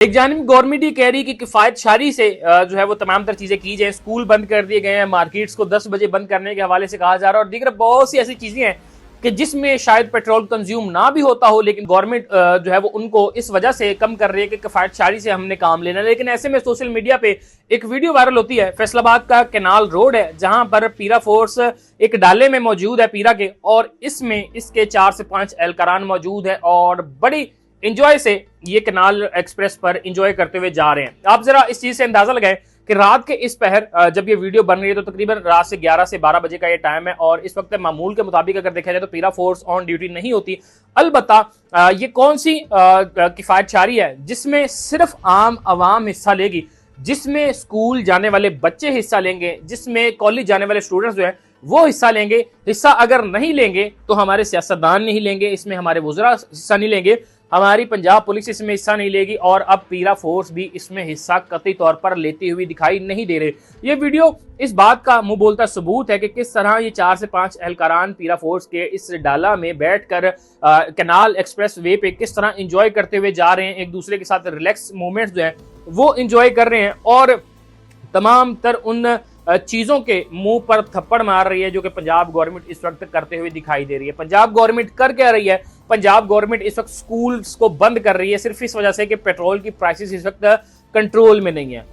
एक जानिब गवर्नमेंट ये कह रही है कि किफायतशारी से जो है वो तमाम तर चीजें की जाए, स्कूल बंद कर दिए गए हैं, मार्केट्स को 10 बजे बंद करने के हवाले से कहा जा रहा है और दीगर बहुत सी ऐसी चीजें हैं कि जिसमें शायद पेट्रोल कंज्यूम ना भी होता हो, लेकिन गवर्नमेंट जो है वो उनको इस वजह से कम कर रही है कि किफायतशारी से हमने काम लेना है। लेकिन ऐसे में सोशल मीडिया पे एक वीडियो वायरल होती है, फैसलाबाद का कैनाल रोड है जहां पर पीरा फोर्स एक डाले में मौजूद है पीरा के, और इसमें इसके 4 से 5 एहलकारान मौजूद है और बड़ी इंजॉय से ये कैनाल एक्सप्रेस पर इंजॉय करते हुए जा रहे हैं। आप जरा इस चीज से अंदाजा लगाएं कि रात के इस पहर जब ये वीडियो बन रही है तो तकरीबन रात से 11 से 12 बजे का ये टाइम है और इस वक्त मामूल के मुताबिक अगर देखा जाए तो पीरा फोर्स ऑन ड्यूटी नहीं होती। अलबत्ता ये कौन सी किफायतशारी है जिसमें सिर्फ आम आवाम हिस्सा लेगी, जिसमें स्कूल जाने वाले बच्चे हिस्सा लेंगे, जिसमें कॉलेज जाने वाले स्टूडेंट्स जो है वो हिस्सा लेंगे। हिस्सा अगर नहीं लेंगे तो हमारे सियासतदान नहीं लेंगे, इसमें हमारे वुज़रा हिस्सा नहीं लेंगे, हमारी पंजाब पुलिस इसमें हिस्सा नहीं लेगी और अब पीरा फोर्स भी इसमें हिस्सा कतई तौर पर लेती हुई दिखाई नहीं दे रहे। ये वीडियो इस बात का मुंह बोलता सबूत है कि किस तरह ये 4 से 5 एहलकारान पीरा फोर्स के इस डाला में बैठकर कैनाल एक्सप्रेस वे पे किस तरह इंजॉय करते हुए जा रहे हैं, एक दूसरे के साथ रिलैक्स मोमेंट्स जो है वो इंजॉय कर रहे हैं और तमाम तर उन चीजों के मुंह पर थप्पड़ मार रही है जो कि पंजाब गवर्नमेंट इस वक्त करते हुए दिखाई दे रही है। पंजाब गवर्नमेंट कर क्या रही है? पंजाब गवर्नमेंट इस वक्त स्कूल्स को बंद कर रही है सिर्फ इस वजह से कि पेट्रोल की प्राइसेस इस वक्त कंट्रोल में नहीं है।